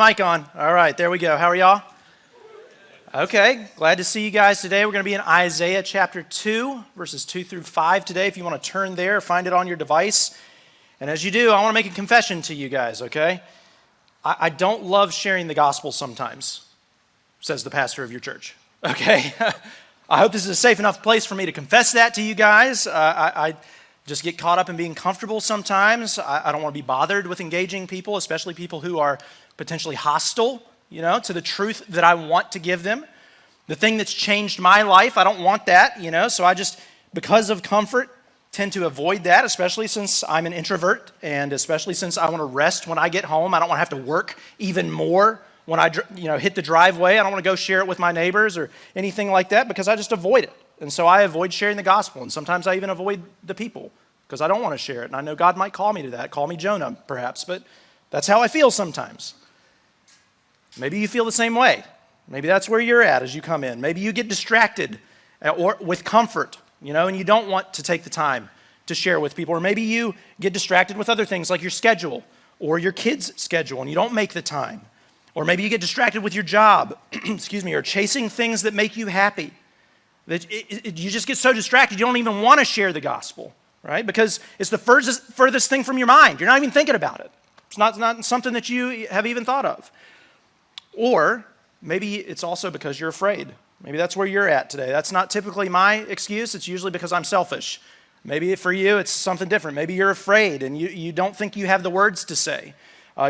Mic on. All right, there we go. How are y'all? Okay, glad to see you guys today. We're going to be in Isaiah chapter 2, verses 2 through 5 today. If you want to turn there, find it on your device. And as you do, I want to make a confession to you guys, okay? I don't love sharing the gospel sometimes, says the pastor of your church, okay? I hope this is a safe enough place for me to confess that to you guys. I just get caught up in being comfortable sometimes. I don't want to be bothered with engaging people, especially people who are potentially hostile, to the truth that I want to give them. The thing that's changed my life, I don't want that, so I just, because of comfort, tend to avoid that, especially since I'm an introvert, and especially since I want to rest when I get home. I don't want to have to work even more when I hit the driveway. I don't want to go share it with my neighbors or anything like that because I just avoid it. And so I avoid sharing the gospel, and sometimes I even avoid the people because I don't want to share it. And I know God might call me to that, call me Jonah perhaps, but that's how I feel sometimes. Maybe you feel the same way. Maybe that's where you're at as you come in. Maybe you get distracted or with comfort, and you don't want to take the time to share with people. Or maybe you get distracted with other things like your schedule or your kids' schedule and you don't make the time. Or maybe you get distracted with your job, or chasing things that make you happy. That you just get so distracted you don't even want to share the gospel, right? Because it's the furthest thing from your mind. You're not even thinking about it. It's not something that you have even thought of. Or maybe it's also because you're afraid. Maybe that's where you're at today. That's not typically my excuse. It's usually because I'm selfish. Maybe for you it's something different. Maybe you're afraid and you don't think you have the words to say.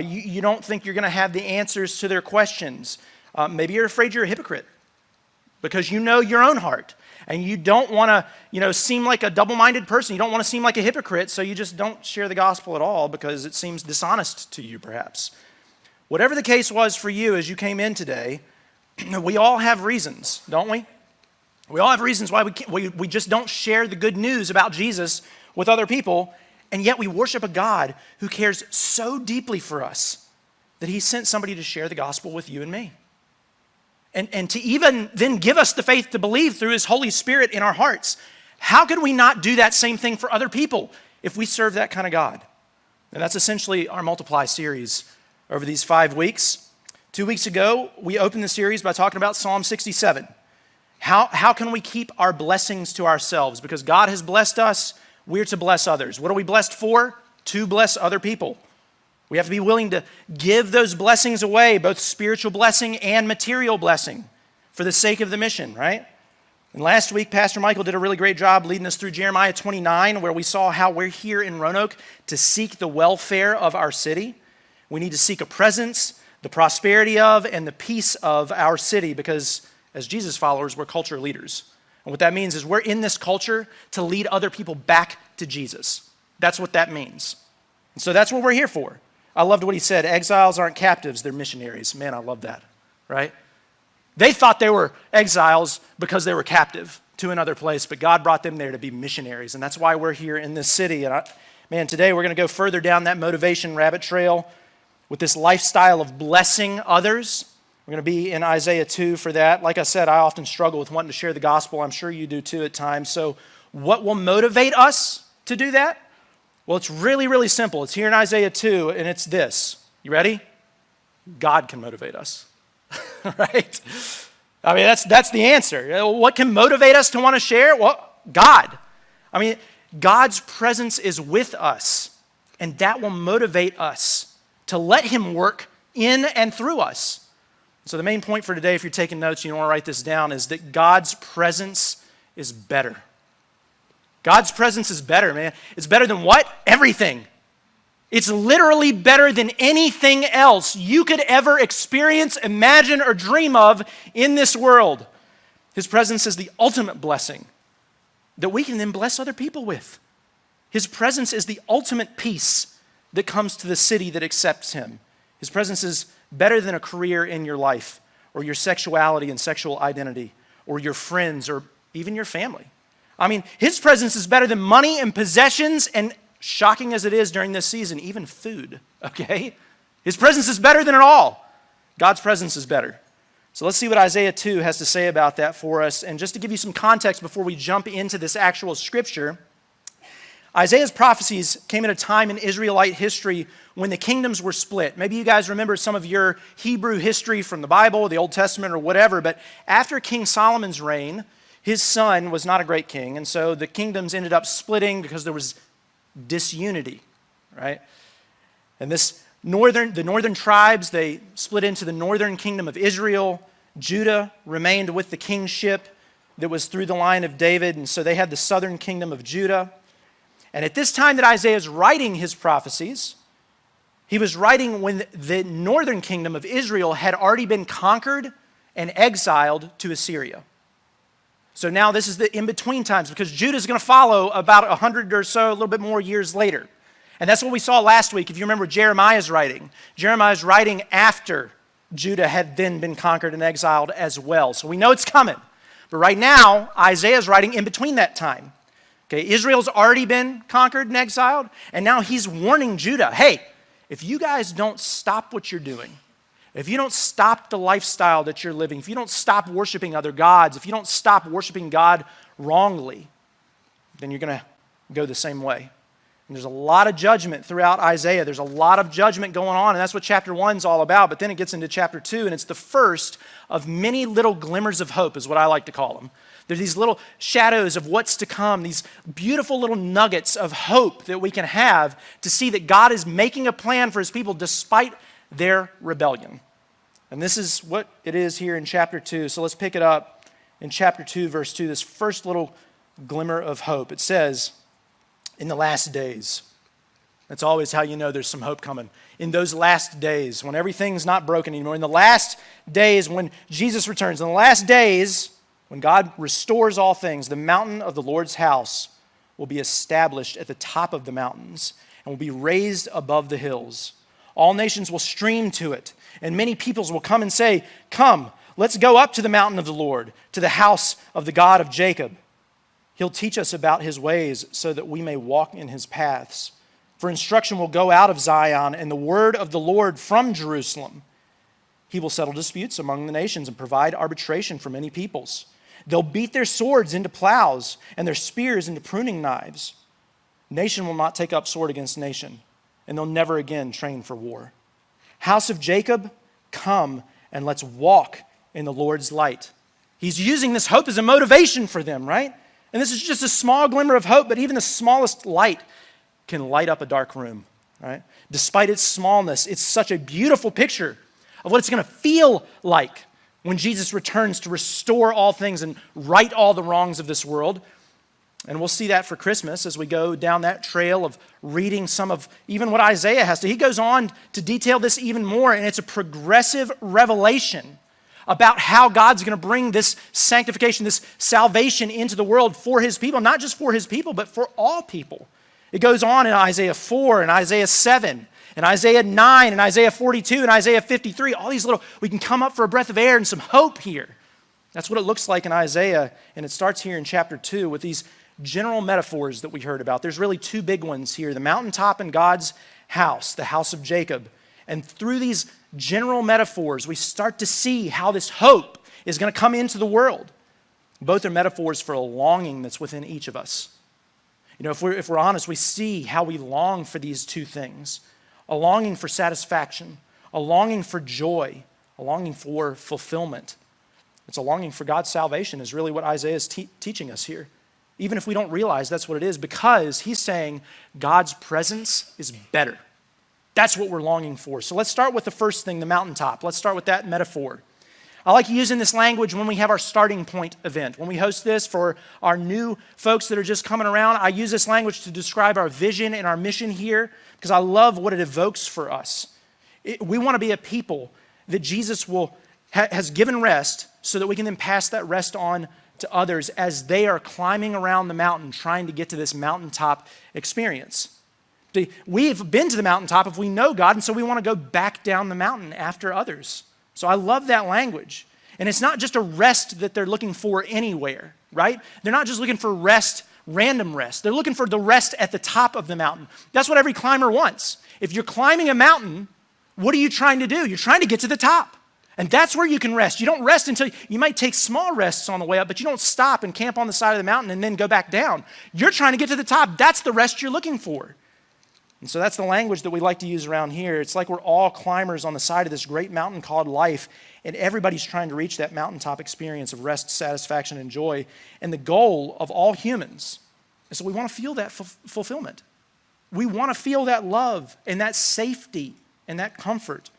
You don't think you're going to have the answers to their questions. Maybe you're afraid you're a hypocrite because you know your own heart and you don't want to, seem like a double-minded person. You don't want to seem like a hypocrite, so you just don't share the gospel at all because it seems dishonest to you perhaps. Whatever the case was for you as you came in today, we all have reasons, don't we? We all have reasons why we just don't share the good news about Jesus with other people, and yet we worship a God who cares so deeply for us that he sent somebody to share the gospel with you and me. And to even then give us the faith to believe through his Holy Spirit in our hearts. How could we not do that same thing for other people if we serve that kind of God? And that's essentially our Multiply series over these 5 weeks. 2 weeks ago, we opened the series by talking about Psalm 67. How can we keep our blessings to ourselves? Because God has blessed us, we're to bless others. What are we blessed for? To bless other people. We have to be willing to give those blessings away, both spiritual blessing and material blessing, for the sake of the mission, right? And last week, Pastor Michael did a really great job leading us through Jeremiah 29, where we saw how we're here in Roanoke to seek the welfare of our city. We need to seek a presence, the prosperity of, and the peace of our city because as Jesus followers, we're culture leaders. And what that means is we're in this culture to lead other people back to Jesus. That's what that means. And so that's what we're here for. I loved what he said. Exiles aren't captives, they're missionaries. Man, I love that, right? They thought they were exiles because they were captive to another place, but God brought them there to be missionaries. And that's why we're here in this city. And today we're going to go further down that motivation rabbit trail with this lifestyle of blessing others. We're going to be in Isaiah 2 for that. Like I said, I often struggle with wanting to share the gospel. I'm sure you do too at times. So what will motivate us to do that? Well, it's really, really simple. It's here in Isaiah 2, and it's this. You ready? God can motivate us, right? I mean, that's the answer. What can motivate us to want to share? Well, God. I mean, God's presence is with us, and that will motivate us to let him work in and through us. So the main point for today, if you're taking notes, you want to write this down, is that God's presence is better. God's presence is better, man. It's better than what? Everything. It's literally better than anything else you could ever experience, imagine, or dream of in this world. His presence is the ultimate blessing that we can then bless other people with. His presence is the ultimate peace that comes to the city that accepts him. His presence is better than a career in your life or your sexuality and sexual identity or your friends or even your family. I mean, his presence is better than money and possessions and, shocking as it is during this season, even food, okay? His presence is better than it all. God's presence is better. So let's see what Isaiah 2 has to say about that for us. And just to give you some context before we jump into this actual scripture, Isaiah's prophecies came at a time in Israelite history when the kingdoms were split. Maybe you guys remember some of your Hebrew history from the Bible, the Old Testament, or whatever, but after King Solomon's reign, his son was not a great king, and so the kingdoms ended up splitting because there was disunity, right? And the northern tribes, they split into the northern kingdom of Israel. Judah remained with the kingship that was through the line of David, and so they had the southern kingdom of Judah. And at this time that Isaiah is writing his prophecies, he was writing when the northern kingdom of Israel had already been conquered and exiled to Assyria. So now this is the in-between times because Judah is going to follow about 100 or so, a little bit more years later. And that's what we saw last week. If you remember Jeremiah's writing. Jeremiah's writing after Judah had then been conquered and exiled as well. So we know it's coming. But right now, Isaiah's writing in between that time. Okay, Israel's already been conquered and exiled, and now he's warning Judah, hey, if you guys don't stop what you're doing, if you don't stop the lifestyle that you're living, if you don't stop worshiping other gods, if you don't stop worshiping God wrongly, then you're going to go the same way. And there's a lot of judgment throughout Isaiah. There's a lot of judgment going on, and that's what chapter 1 is all about. But then it gets into chapter 2, and it's the first of many little glimmers of hope, is what I like to call them. They're these little shadows of what's to come, these beautiful little nuggets of hope that we can have to see that God is making a plan for his people despite their rebellion. And this is what it is here in chapter 2. So let's pick it up in chapter 2, verse 2, this first little glimmer of hope. It says, in the last days. That's always how you know there's some hope coming. In those last days, when everything's not broken anymore, in the last days when Jesus returns, in the last days when God restores all things, the mountain of the Lord's house will be established at the top of the mountains and will be raised above the hills. All nations will stream to it, and many peoples will come and say, come, let's go up to the mountain of the Lord, to the house of the God of Jacob. He'll teach us about his ways so that we may walk in his paths. For instruction will go out of Zion and the word of the Lord from Jerusalem. He will settle disputes among the nations and provide arbitration for many peoples. They'll beat their swords into plows and their spears into pruning knives. Nation will not take up sword against nation, and they'll never again train for war. House of Jacob, come and let's walk in the Lord's light. He's using this hope as a motivation for them, right? And this is just a small glimmer of hope, but even the smallest light can light up a dark room, right? Despite its smallness, it's such a beautiful picture of what it's going to feel like when Jesus returns to restore all things and right all the wrongs of this world. And we'll see that for Christmas as we go down that trail of reading some of even what Isaiah has to. He goes on to detail this even more, and it's a progressive revelation about how God's going to bring this sanctification, this salvation into the world for his people, not just for his people, but for all people. It goes on in Isaiah 4 and Isaiah 7 and Isaiah 9 and Isaiah 42 and Isaiah 53. All these little, we can come up for a breath of air and some hope here. That's what it looks like in Isaiah, and it starts here in chapter 2 with these general metaphors that we heard about. There's really two big ones here, the mountaintop and God's house, the house of Jacob. And through these general metaphors, we start to see how this hope is going to come into the world. Both are metaphors for a longing that's within each of us. You know, if we're honest, we see how we long for these two things. A longing for satisfaction, a longing for joy, a longing for fulfillment. It's a longing for God's salvation is really what Isaiah is teaching us here. Even if we don't realize that's what it is, because he's saying God's presence is better. That's what we're longing for. So let's start with the first thing, the mountaintop. Let's start with that metaphor. I like using this language when we have our starting point event. When we host this for our new folks that are just coming around, I use this language to describe our vision and our mission here because I love what it evokes for us. We want to be a people that Jesus has given rest so that we can then pass that rest on to others as they are climbing around the mountain trying to get to this mountaintop experience. We've been to the mountaintop if we know God, and so we want to go back down the mountain after others. So I love that language. And it's not just a rest that they're looking for anywhere, right? They're not just looking for rest, random rest. They're looking for the rest at the top of the mountain. That's what every climber wants. If you're climbing a mountain, what are you trying to do? You're trying to get to the top. And that's where you can rest. You don't rest until you might take small rests on the way up, but you don't stop and camp on the side of the mountain and then go back down. You're trying to get to the top. That's the rest you're looking for. And so that's the language that we like to use around here. It's like we're all climbers on the side of this great mountain called life, and everybody's trying to reach that mountaintop experience of rest, satisfaction, and joy. And the goal of all humans is that we want to feel that fulfillment. We want to feel that love and that safety and that comfort.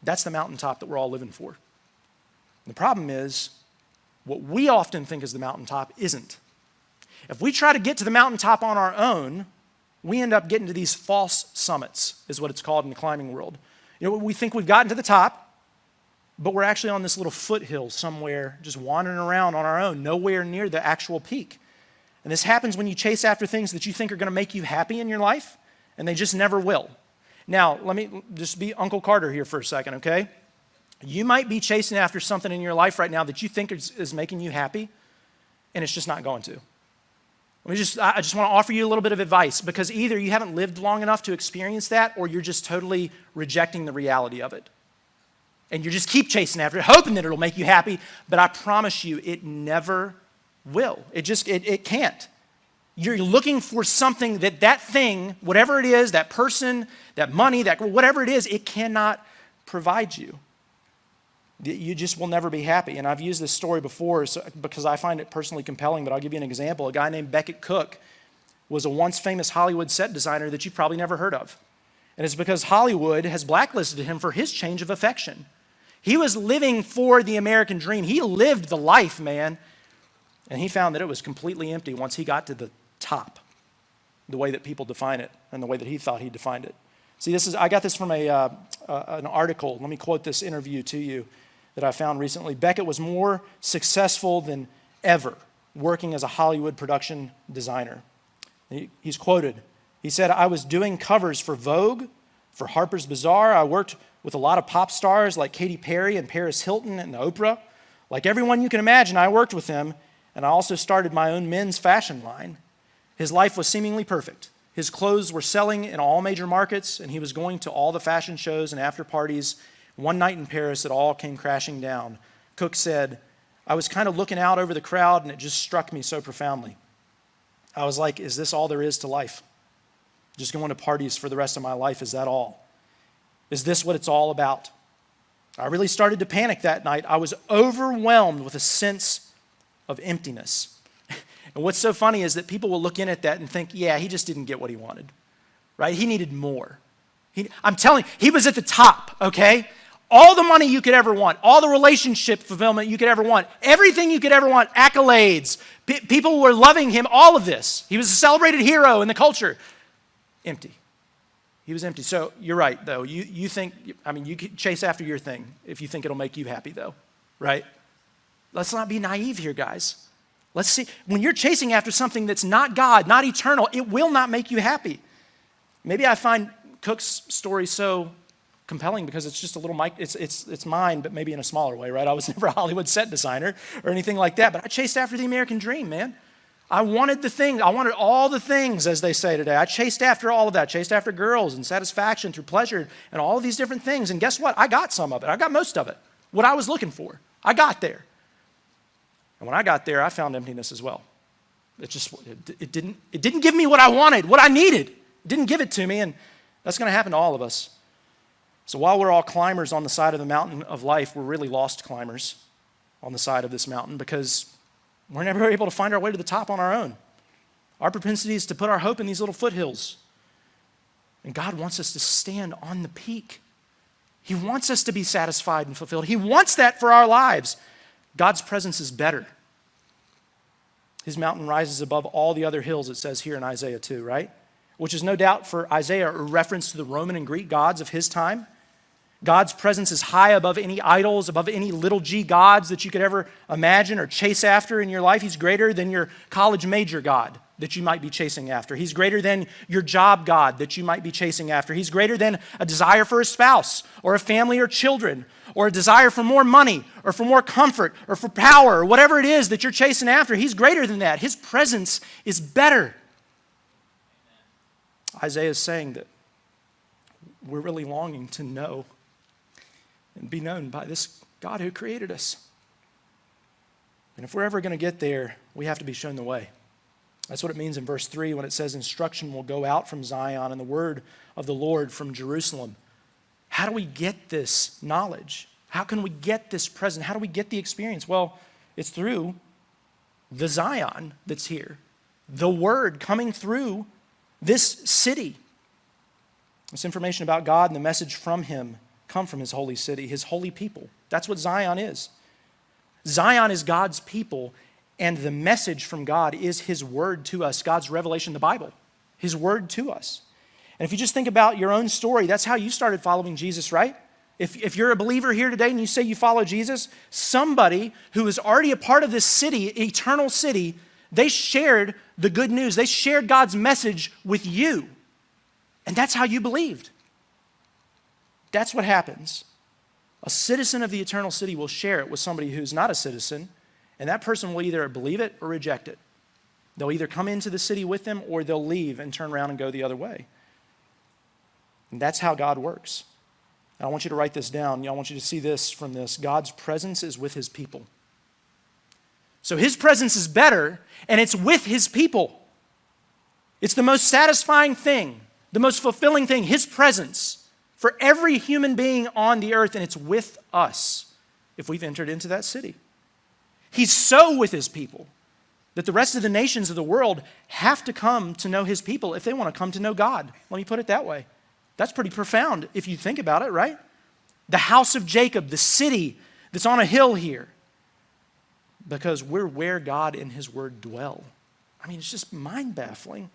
That's the mountaintop that we're all living for. And the problem is, what we often think is the mountaintop isn't. If we try to get to the mountaintop on our own, we end up getting to these false summits, is what it's called in the climbing world. We think we've gotten to the top, but we're actually on this little foothill somewhere, just wandering around on our own, nowhere near the actual peak. And this happens when you chase after things that you think are going to make you happy in your life, and they just never will. Now, let me just be Uncle Carter here for a second, okay? You might be chasing after something in your life right now that you think is making you happy, and it's just not going to. I just want to offer you a little bit of advice, because either you haven't lived long enough to experience that, or you're just totally rejecting the reality of it. And you just keep chasing after it, hoping that it'll make you happy, but I promise you, it never will. It can't. You're looking for something that thing, whatever it is, that person, that money, that whatever it is, it cannot provide you. You just will never be happy. And I've used this story before because I find it personally compelling, but I'll give you an example. A guy named Becket Cook was a once famous Hollywood set designer that you've probably never heard of. And it's because Hollywood has blacklisted him for his change of affection. He was living for the American dream. He lived the life, man. And he found that it was completely empty once he got to the top, the way that people define it and the way that he thought he defined it. See, I got this from an article. Let me quote this interview to you that I found recently. Becket was more successful than ever working as a Hollywood production designer. He's quoted. He said, "I was doing covers for Vogue, for Harper's Bazaar. I worked with a lot of pop stars like Katy Perry and Paris Hilton and Oprah. Like everyone you can imagine, I worked with them, and I also started my own men's fashion line. His life was seemingly perfect. His clothes were selling in all major markets, and he was going to all the fashion shows and after parties. One night in Paris, it all came crashing down." Cook said, "I was kind of looking out over the crowd, and it just struck me so profoundly. I was like, is this all there is to life? Just going to parties for the rest of my life, is that all? Is this what it's all about? I really started to panic that night. I was overwhelmed with a sense of emptiness." And what's so funny is that people will look in at that and think, yeah, he just didn't get what he wanted, right? He needed more. I'm telling you, he was at the top, okay? All the money you could ever want, all the relationship fulfillment you could ever want, everything you could ever want, accolades, people were loving him, all of this. He was a celebrated hero in the culture. Empty. He was empty. So you're right, though. You think, you could chase after your thing if you think it'll make you happy, though, right? Let's not be naive here, guys. Let's see. When you're chasing after something that's not God, not eternal, it will not make you happy. Maybe I find Cook's story so compelling because it's just a little, it's mine, but maybe in a smaller way, right? I was never a Hollywood set designer or anything like that, but I chased after the American dream, man. I wanted the thing. I wanted all the things, as they say today. I chased after all of that. Chased after girls and satisfaction through pleasure and all of these different things. And guess what? I got some of it. I got most of it. What I was looking for. I got there. And when I got there, I found emptiness as well. It didn't give me what I wanted, what I needed. It didn't give it to me, and that's going to happen to all of us. So while we're all climbers on the side of the mountain of life, we're really lost climbers on the side of this mountain because we're never able to find our way to the top on our own. Our propensity is to put our hope in these little foothills. And God wants us to stand on the peak. He wants us to be satisfied and fulfilled. He wants that for our lives. God's presence is better. His mountain rises above all the other hills, it says here in Isaiah 2, right? Which is no doubt for Isaiah a reference to the Roman and Greek gods of his time. God's presence is high above any idols, above any little g gods that you could ever imagine or chase after in your life. He's greater than your college major god that you might be chasing after. He's greater than your job god that you might be chasing after. He's greater than a desire for a spouse or a family or children or a desire for more money or for more comfort or for power or whatever it is that you're chasing after. He's greater than that. His presence is better. Isaiah is saying that we're really longing to know and be known by this God who created us. And if we're ever going to get there, we have to be shown the way. That's what it means in verse 3 when it says instruction will go out from Zion and the word of the Lord from Jerusalem. How do we get this knowledge? How can we get this present? How do we get the experience? Well, it's through the Zion that's here. The word coming through this city. This information about God and the message from him come from his holy city, his holy people. That's what Zion is. Zion is God's people, and the message from God is his word to us, God's revelation, the Bible, his word to us. And if you just think about your own story, that's how you started following Jesus, right? If you're a believer here today and you say you follow Jesus, somebody who is already a part of this city, eternal city, they shared the good news. They shared God's message with you. And that's how you believed. That's what happens. A citizen of the eternal city will share it with somebody who's not a citizen, and that person will either believe it or reject it. They'll either come into the city with them or they'll leave and turn around and go the other way. And that's how God works. I want you to write this down. I want you to see this from this. God's presence is with his people. So his presence is better, and it's with his people. It's the most satisfying thing, the most fulfilling thing, his presence for every human being on the earth, and it's with us if we've entered into that city. He's so with his people that the rest of the nations of the world have to come to know his people if they want to come to know God. Let me put it that way. That's pretty profound if you think about it, right? The house of Jacob, the city that's on a hill here, because we're where God and his word dwell. I mean, it's just mind-baffling.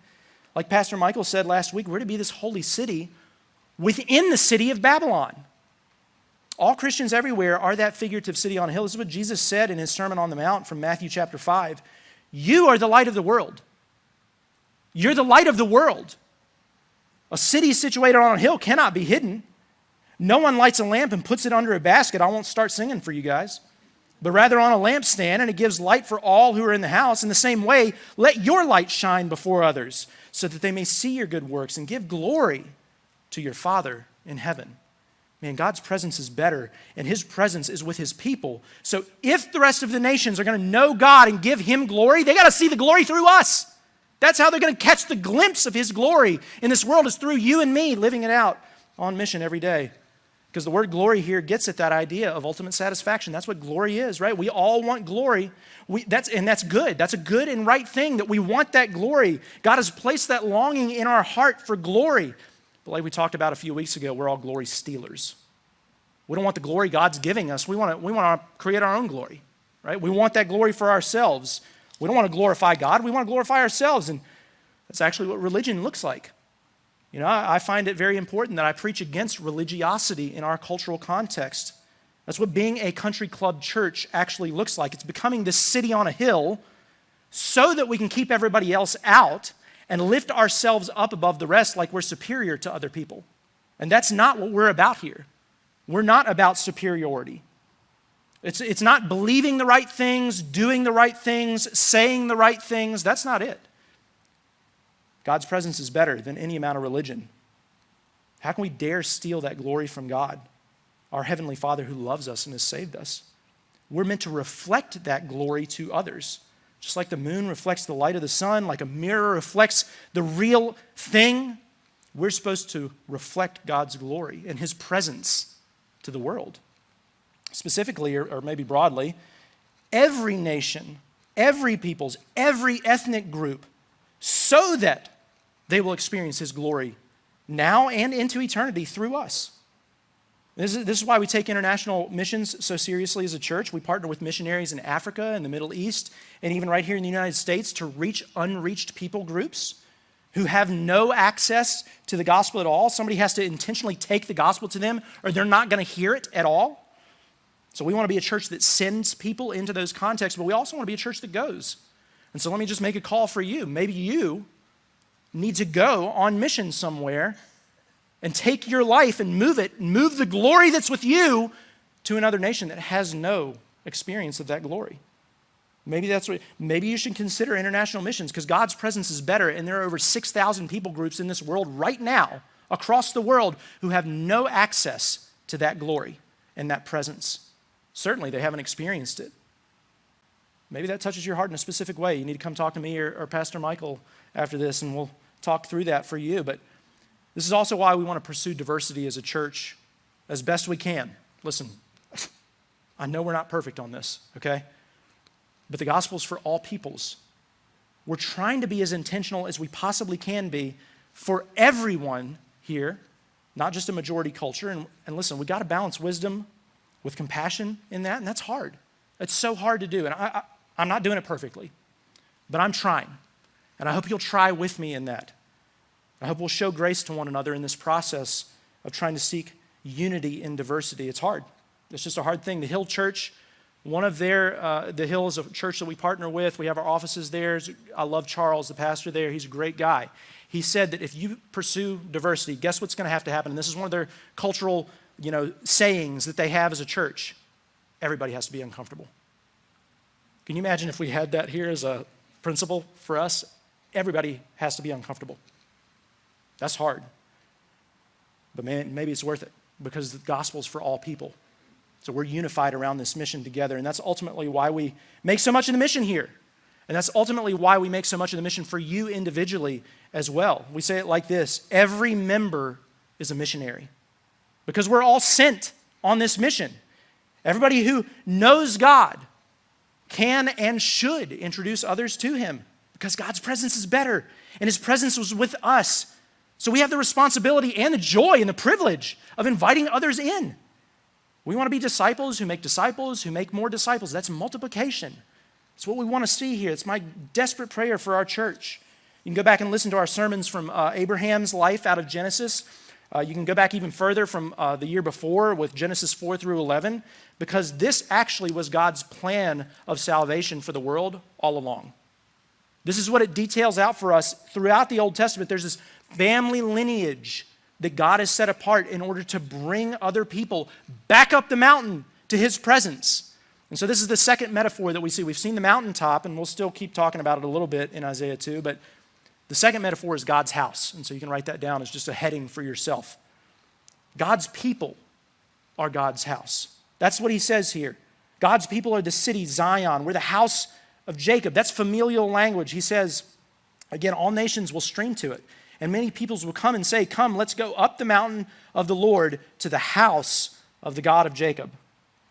Like Pastor Michael said last week, we're to be this holy city within the city of Babylon. All Christians everywhere are that figurative city on a hill. This is what Jesus said in his Sermon on the Mount from Matthew chapter 5. You are the light of the world. You're the light of the world. A city situated on a hill cannot be hidden. No one lights a lamp and puts it under a basket. I won't start singing for you guys. But rather on a lampstand, and it gives light for all who are in the house. In the same way, let your light shine before others, so that they may see your good works and give glory to your Father in heaven. Man, God's presence is better, and his presence is with his people. So if the rest of the nations are going to know God and give him glory, they got to see the glory through us. That's how they're going to catch the glimpse of his glory in this world, is through you and me living it out on mission every day. Because the word glory here gets at that idea of ultimate satisfaction. That's what glory is, right? We all want glory. That's good. That's a good and right thing that we want that glory. God has placed that longing in our heart for glory. But like we talked about a few weeks ago, we're all glory stealers. We don't want the glory God's giving us. We want to create our own glory, right? We want that glory for ourselves. We don't want to glorify God. We want to glorify ourselves. And that's actually what religion looks like. You know, I find it very important that I preach against religiosity in our cultural context. That's what being a country club church actually looks like. It's becoming this city on a hill so that we can keep everybody else out and lift ourselves up above the rest like we're superior to other people. And that's not what we're about here. We're not about superiority. It's not believing the right things, doing the right things, saying the right things. That's not it. God's presence is better than any amount of religion. How can we dare steal that glory from God, our Heavenly Father who loves us and has saved us? We're meant to reflect that glory to others. Just like the moon reflects the light of the sun, like a mirror reflects the real thing, we're supposed to reflect God's glory and his presence to the world. Specifically, or maybe broadly, every nation, every peoples, every ethnic group, so that they will experience his glory now and into eternity through us. This is why we take international missions so seriously as a church. We partner with missionaries in Africa and the Middle East, and even right here in the United States to reach unreached people groups who have no access to the gospel at all. Somebody has to intentionally take the gospel to them, or they're not going to hear it at all. So we want to be a church that sends people into those contexts, but we also want to be a church that goes. And so let me just make a call for you. Maybe you need to go on mission somewhere and take your life and move the glory that's with you to another nation that has no experience of that glory. Maybe you should consider international missions, because God's presence is better, and there are over 6,000 people groups in this world right now across the world who have no access to that glory in that presence. Certainly, they haven't experienced it. Maybe that touches your heart in a specific way. You need to come talk to me or Pastor Michael after this, and we'll talk through that for you. But this is also why we want to pursue diversity as a church as best we can. Listen, I know we're not perfect on this, okay? But the gospel's for all peoples. We're trying to be as intentional as we possibly can be for everyone here, not just a majority culture. And listen, we got to balance wisdom with compassion in that, and that's hard. It's so hard to do, and I'm not doing it perfectly, but I'm trying, and I hope you'll try with me in that. I hope we'll show grace to one another in this process of trying to seek unity in diversity. It's hard. It's just a hard thing. The Hill Church, one of the Hill is a church that we partner with. We have our offices there. I love Charles, the pastor there. He's a great guy. He said that if you pursue diversity, guess what's going to have to happen? And this is one of their cultural, sayings that they have as a church. Everybody has to be uncomfortable. Can you imagine if we had that here as a principle for us? Everybody has to be uncomfortable. That's hard. But man, maybe it's worth it because the gospel is for all people. So we're unified around this mission together, and that's ultimately why we make so much of the mission here. And that's ultimately why we make so much of the mission for you individually as well. We say it like this: every member is a missionary because we're all sent on this mission. Everybody who knows God can and should introduce others to him because God's presence is better, and his presence was with us. So we have the responsibility and the joy and the privilege of inviting others in. We want to be disciples who make more disciples. That's multiplication. That's what we want to see here. It's my desperate prayer for our church. You can go back and listen to our sermons from Abraham's life out of Genesis. You can go back even further from the year before with Genesis 4 through 11, because this actually was God's plan of salvation for the world all along. This is what it details out for us throughout the Old Testament. There's this family lineage that God has set apart in order to bring other people back up the mountain to his presence. And so this is the second metaphor that we see. We've seen the mountaintop, and we'll still keep talking about it a little bit in Isaiah 2, but the second metaphor is God's house. And so you can write that down as just a heading for yourself. God's people are God's house. That's what he says here. God's people are the city Zion. We're the house of Jacob. That's familial language. He says, again, all nations will stream to it. And many peoples will come and say, come, let's go up the mountain of the Lord to the house of the God of Jacob.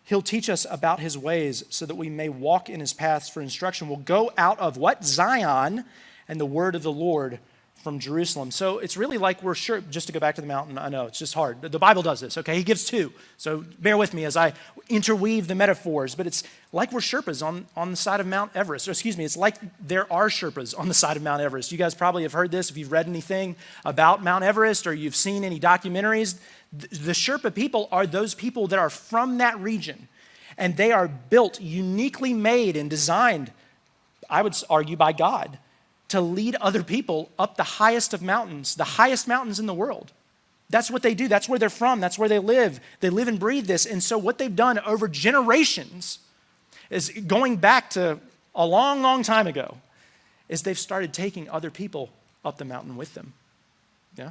He'll teach us about his ways so that we may walk in his paths for instruction. We'll go out of what? Zion, and the word of the Lord from Jerusalem. So it's really like we're sure, just to go back to the mountain, I know it's just hard. The Bible does this, okay? He gives two. So bear with me as I interweave the metaphors, but it's like we're Sherpas on the side of Mount Everest. Or excuse me, it's like there are Sherpas on the side of Mount Everest. You guys probably have heard this if you've read anything about Mount Everest or you've seen any documentaries. The Sherpa people are those people that are from that region, and they are built, uniquely made and designed, I would argue, by God, to lead other people up the highest of mountains, the highest mountains in the world. That's what they do. That's where they're from. That's where they live. They live and breathe this. And so what they've done over generations is going back to a long, long time ago, is they've started taking other people up the mountain with them. Yeah?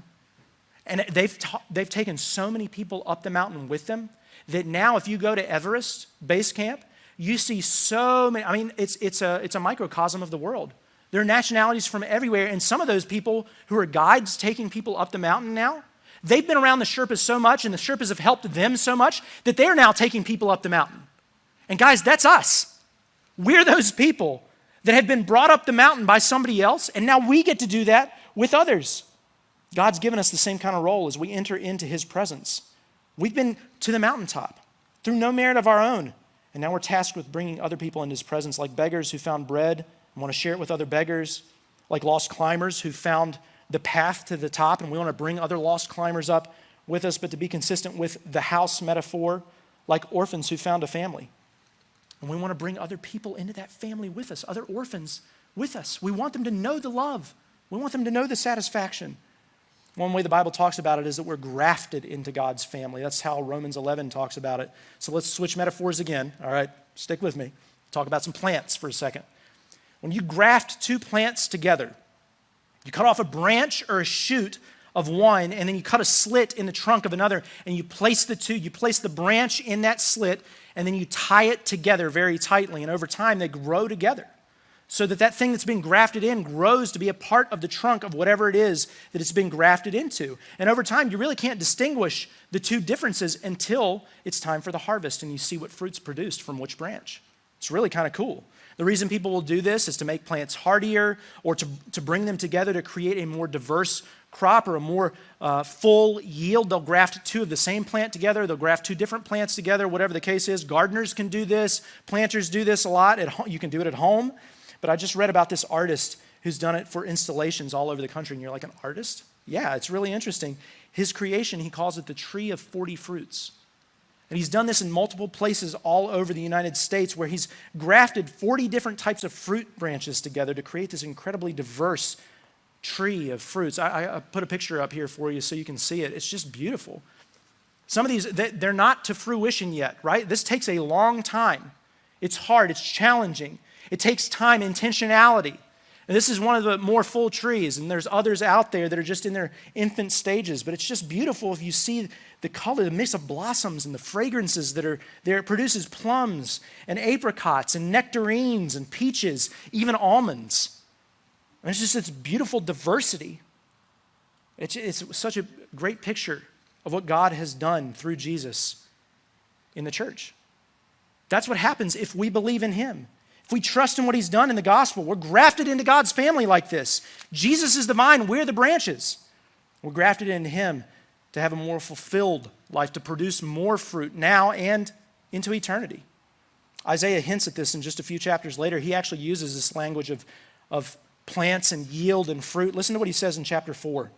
And they've taken so many people up the mountain with them that now if you go to Everest Base Camp, you see so many, I mean, it's a microcosm of the world. There are nationalities from everywhere, and some of those people who are guides taking people up the mountain now, they've been around the Sherpas so much, and the Sherpas have helped them so much, that they're now taking people up the mountain. And guys, that's us. We're those people that have been brought up the mountain by somebody else, and now we get to do that with others. God's given us the same kind of role as we enter into his presence. We've been to the mountaintop through no merit of our own, and now we're tasked with bringing other people into his presence, like beggars who found bread and want to share it with other beggars, like lost climbers who found the path to the top, and we want to bring other lost climbers up with us, but to be consistent with the house metaphor, like orphans who found a family. And we want to bring other people into that family with us, other orphans with us. We want them to know the love. We want them to know the satisfaction. One way the Bible talks about it is that we're grafted into God's family. That's how Romans 11 talks about it. So let's switch metaphors again. All right, stick with me. Talk about some plants for a second. When you graft two plants together, you cut off a branch or a shoot of one, and then you cut a slit in the trunk of another, and you place the branch in that slit, and then you tie it together very tightly, and over time they grow together so that thing that's been grafted in grows to be a part of the trunk of whatever it is that it's been grafted into. And over time, you really can't distinguish the two differences until it's time for the harvest and you see what fruit's produced from which branch. It's really kind of cool. The reason people will do this is to make plants hardier or to bring them together to create a more diverse crop or a more full yield. They'll graft two of the same plant together. They'll graft two different plants together, whatever the case is. Gardeners can do this. Planters do this a lot. You can do it at home. But I just read about this artist who's done it for installations all over the country. And you're like, an artist? Yeah, it's really interesting. His creation, he calls it the tree of 40 fruits. And he's done this in multiple places all over the United States where he's grafted 40 different types of fruit branches together to create this incredibly diverse tree of fruits. I put a picture up here for you so you can see it. It's just beautiful. Some of these, they're not to fruition yet, right? This takes a long time. It's hard. It's challenging. It takes time, intentionality. And this is one of the more full trees, and there's others out there that are just in their infant stages, but it's just beautiful if you see the color, the mix of blossoms and the fragrances that are there. It produces plums and apricots and nectarines and peaches, even almonds. And it's just this beautiful diversity. It's such a great picture of what God has done through Jesus in the church. That's what happens if we believe in him. If we trust in what he's done in the gospel, we're grafted into God's family like this. Jesus is the vine, we're the branches. We're grafted into him to have a more fulfilled life, to produce more fruit now and into eternity. Isaiah hints at this in just a few chapters later. He actually uses this language of plants and yield and fruit. Listen to what he says in chapter 4.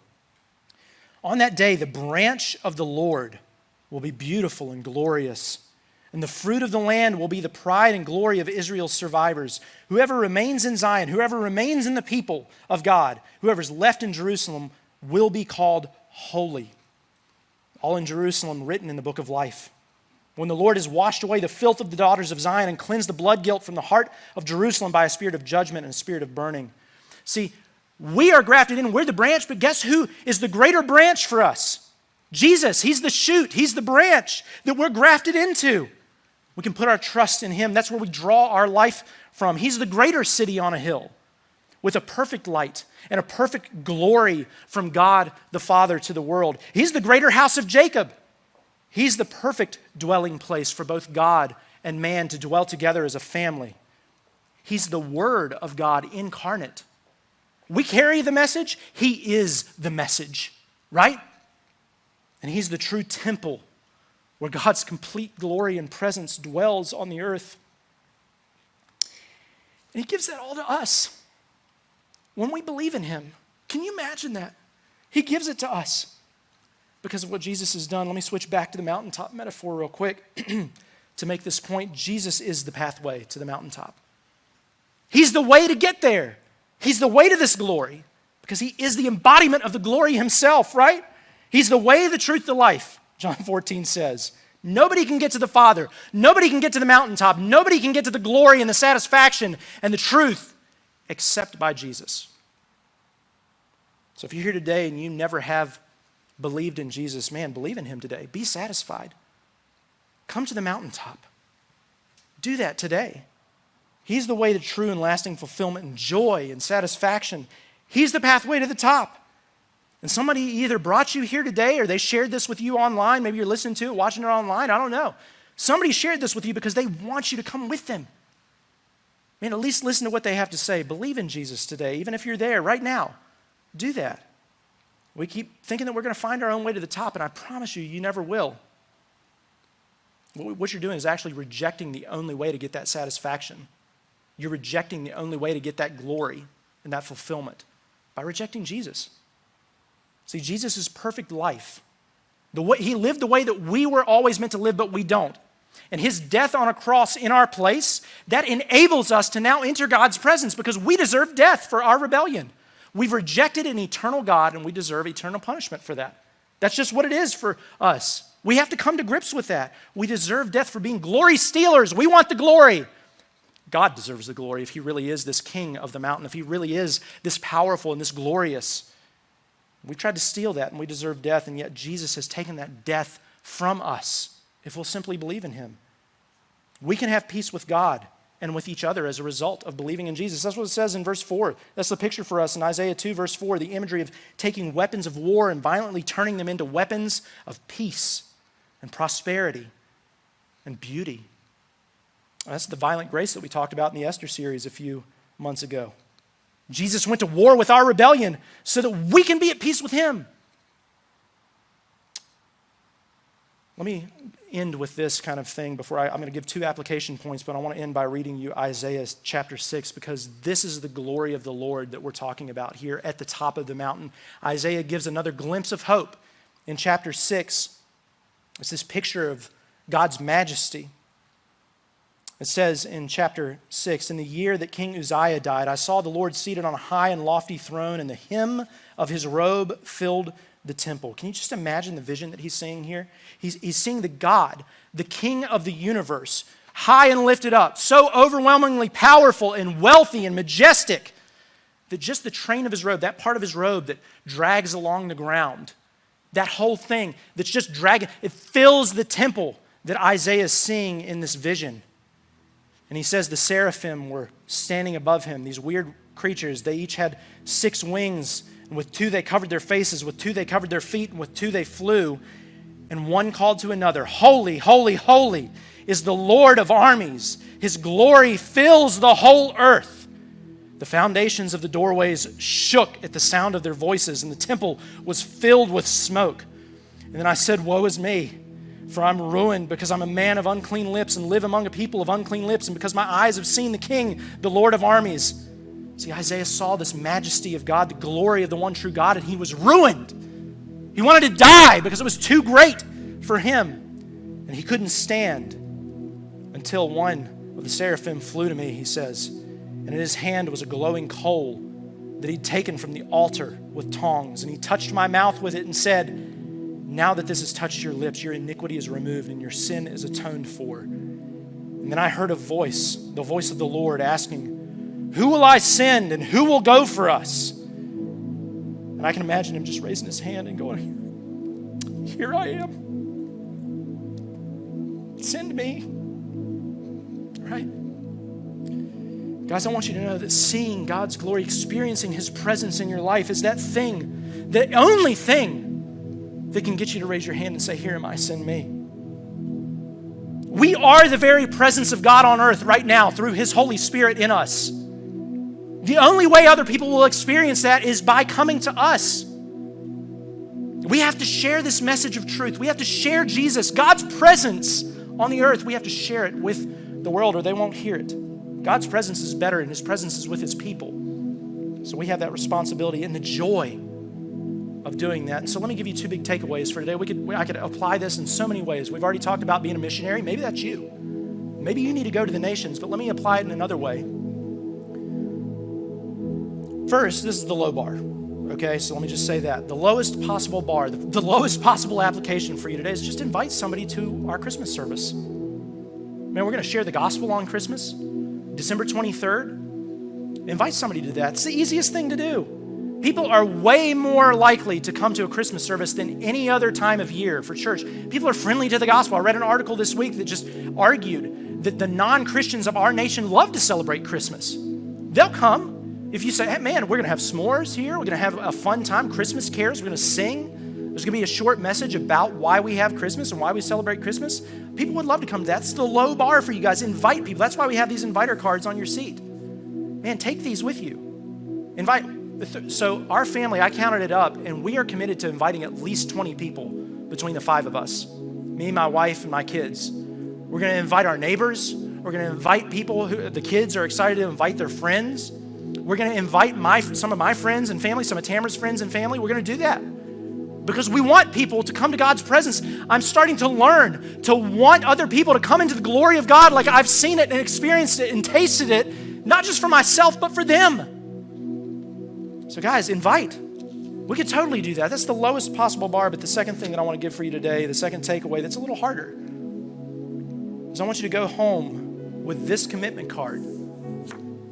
On that day, the branch of the Lord will be beautiful and glorious, and the fruit of the land will be the pride and glory of Israel's survivors. Whoever remains in Zion, whoever remains in the people of God, whoever's left in Jerusalem will be called holy. All in Jerusalem, written in the book of life. When the Lord has washed away the filth of the daughters of Zion and cleansed the blood guilt from the heart of Jerusalem by a spirit of judgment and a spirit of burning. See, we are grafted in, we're the branch, but guess who is the greater branch for us? Jesus. He's the shoot, he's the branch that we're grafted into. We can put our trust in him. That's where we draw our life from. He's the greater city on a hill with a perfect light and a perfect glory from God the Father to the world. He's the greater house of Jacob. He's the perfect dwelling place for both God and man to dwell together as a family. He's the Word of God incarnate. We carry the message. He is the message, right? And he's the true temple where God's complete glory and presence dwells on the earth. And he gives that all to us when we believe in him. Can you imagine that? He gives it to us because of what Jesus has done. Let me switch back to the mountaintop metaphor real quick to make this point. Jesus is the pathway to the mountaintop. He's the way to get there. He's the way to this glory because he is the embodiment of the glory himself, right? He's the way, the truth, the life. John 14 says, nobody can get to the Father. Nobody can get to the mountaintop. Nobody can get to the glory and the satisfaction and the truth except by Jesus. So if you're here today and you never have believed in Jesus, man, believe in him today. Be satisfied. Come to the mountaintop. Do that today. He's the way to true and lasting fulfillment and joy and satisfaction. He's the pathway to the top. And somebody either brought you here today or they shared this with you online. Maybe you're listening to it, watching it online. I don't know. Somebody shared this with you because they want you to come with them. Man, at least listen to what they have to say. Believe in Jesus today, even if you're there right now. Do that. We keep thinking that we're going to find our own way to the top, and I promise you, you never will. What you're doing is actually rejecting the only way to get that satisfaction. You're rejecting the only way to get that glory and that fulfillment by rejecting Jesus. See, Jesus' perfect life, he lived the way that we were always meant to live, but we don't. And his death on a cross in our place, that enables us to now enter God's presence because we deserve death for our rebellion. We've rejected an eternal God and we deserve eternal punishment for that. That's just what it is for us. We have to come to grips with that. We deserve death for being glory stealers. We want the glory. God deserves the glory if he really is this king of the mountain, if he really is this powerful and this glorious. We tried to steal that and we deserve death, and yet Jesus has taken that death from us if we'll simply believe in him. We can have peace with God and with each other as a result of believing in Jesus. That's what it says in verse 4. That's the picture for us in Isaiah 2, verse 4, the imagery of taking weapons of war and violently turning them into weapons of peace and prosperity and beauty. That's the violent grace that we talked about in the Esther series a few months ago. Jesus went to war with our rebellion so that we can be at peace with him. Let me end with this kind of thing before I'm going to give 2 application points, but I want to end by reading you Isaiah chapter 6, because this is the glory of the Lord that we're talking about here at the top of the mountain. Isaiah gives another glimpse of hope in chapter 6. It's this picture of God's majesty. It says in chapter 6, in the year that King Uzziah died, I saw the Lord seated on a high and lofty throne, and the hem of his robe filled the temple. Can you just imagine the vision that he's seeing here? He's seeing the God, the King of the universe, high and lifted up, so overwhelmingly powerful and wealthy and majestic that just the train of his robe, that part of his robe that drags along the ground, that whole thing that's just dragging, it fills the temple that Isaiah is seeing in this vision. And he says the seraphim were standing above him, these weird creatures. They each had 6 wings, and with 2 they covered their faces, with 2 they covered their feet, and with 2 they flew. And one called to another, holy, holy, holy is the Lord of armies. His glory fills the whole earth. The foundations of the doorways shook at the sound of their voices, and the temple was filled with smoke. And then I said, woe is me, for I'm ruined because I'm a man of unclean lips and live among a people of unclean lips, and because my eyes have seen the King, the Lord of armies. See, Isaiah saw this majesty of God, the glory of the one true God, and he was ruined. He wanted to die because it was too great for him, and he couldn't stand until one of the seraphim flew to me, he says, and in his hand was a glowing coal that he'd taken from the altar with tongs, and he touched my mouth with it and said, now that this has touched your lips, your iniquity is removed and your sin is atoned for. And then I heard a voice, the voice of the Lord, asking, who will I send and who will go for us? And I can imagine him just raising his hand and going, here I am. Send me. Right? Guys, I want you to know that seeing God's glory, experiencing his presence in your life is that thing, the only thing that can get you to raise your hand and say, here am I, send me. We are the very presence of God on earth right now through his Holy Spirit in us. The only way other people will experience that is by coming to us. We have to share this message of truth. We have to share Jesus, God's presence on the earth. We have to share it with the world or they won't hear it. God's presence is better and his presence is with his people. So we have that responsibility and the joy of doing that. And so let me give you 2 big takeaways for today. I could apply this in so many ways. We've already talked about being a missionary. Maybe that's you. Maybe you need to go to the nations, but let me apply it in another way. First, this is the low bar. Okay, so let me just say that. The lowest possible bar, the lowest possible application for you today is just invite somebody to our Christmas service. Man, we're going to share the gospel on Christmas, December 23rd. Invite somebody to that. It's the easiest thing to do. People are way more likely to come to a Christmas service than any other time of year for church. People are friendly to the gospel. I read an article this week that just argued that the non-Christians of our nation love to celebrate Christmas. They'll come. If you say, hey, man, we're going to have s'mores here. We're going to have a fun time, Christmas carols. We're going to sing. There's going to be a short message about why we have Christmas and why we celebrate Christmas. People would love to come. That's the low bar for you guys. Invite people. That's why we have these inviter cards on your seat. Man, take these with you. Invite. So our family, I counted it up, and we are committed to inviting at least 20 people between the 5 of us, me, my wife, and my kids. We're going to invite our neighbors. We're going to invite people the kids are excited to invite their friends. We're going to invite some of my friends and family, some of Tamara's friends and family. We're going to do that because we want people to come to God's presence. I'm starting to learn to want other people to come into the glory of God like I've seen it and experienced it and tasted it, not just for myself, but for them. So guys, invite. We could totally do that. That's the lowest possible bar. But the second thing that I want to give for you today, the second takeaway that's a little harder, is I want you to go home with this commitment card.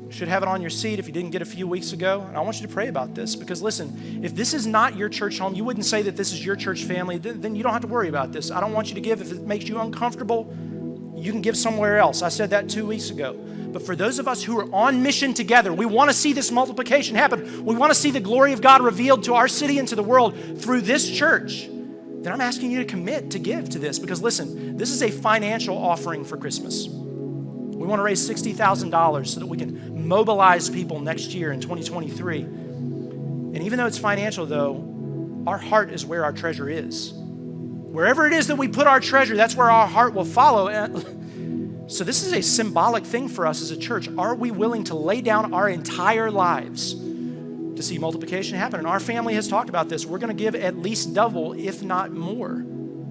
Should have it on your seat if you didn't get a few weeks ago. And I want you to pray about this because listen, if this is not your church home, you wouldn't say that this is your church family, then you don't have to worry about this. I don't want you to give. If it makes you uncomfortable, you can give somewhere else. I said that 2 weeks ago. But for those of us who are on mission together, we want to see this multiplication happen. We want to see the glory of God revealed to our city and to the world through this church. Then I'm asking you to commit to give to this because listen, this is a financial offering for Christmas. We want to raise $60,000 so that we can mobilize people next year in 2023. And even though it's financial though, our heart is where our treasure is. Wherever it is that we put our treasure, that's where our heart will follow. So this is a symbolic thing for us as a church. Are we willing to lay down our entire lives to see multiplication happen? And our family has talked about this. We're going to give at least double, if not more,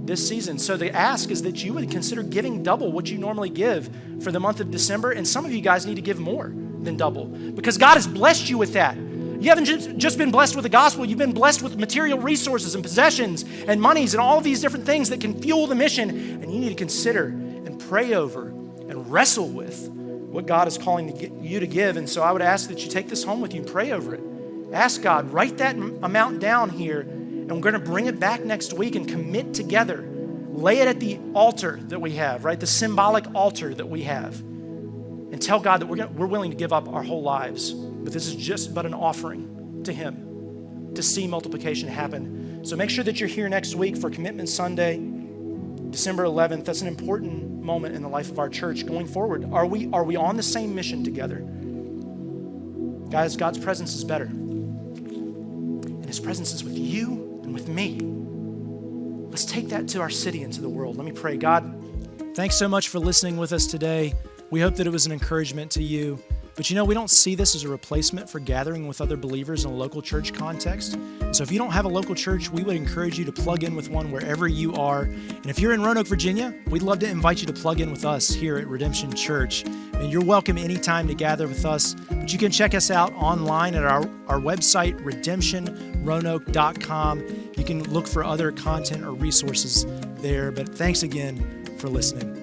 this season. So the ask is that you would consider giving double what you normally give for the month of December. And some of you guys need to give more than double because God has blessed you with that. You haven't just been blessed with the gospel. You've been blessed with material resources and possessions and monies and all of these different things that can fuel the mission. And you need to consider and pray over and wrestle with what God is calling you to give. And so I would ask that you take this home with you and pray over it. Ask God, write that amount down here, and we're going to bring it back next week and commit together. Lay it at the altar that we have, right? The symbolic altar that we have. And tell God that we're willing to give up our whole lives. But this is just but an offering to Him to see multiplication happen. So make sure that you're here next week for Commitment Sunday, December 11th. That's an important moment in the life of our church going forward. Are we on the same mission together? Guys, God's presence is better. And His presence is with you and with me. Let's take that to our city and to the world. Let me pray. God, thanks so much for listening with us today. We hope that it was an encouragement to you. But we don't see this as a replacement for gathering with other believers in a local church context. And so if you don't have a local church, we would encourage you to plug in with one wherever you are. And if you're in Roanoke, Virginia, we'd love to invite you to plug in with us here at Redemption Church. And you're welcome anytime to gather with us. But you can check us out online at our website, redemptionroanoke.com. You can look for other content or resources there. But thanks again for listening.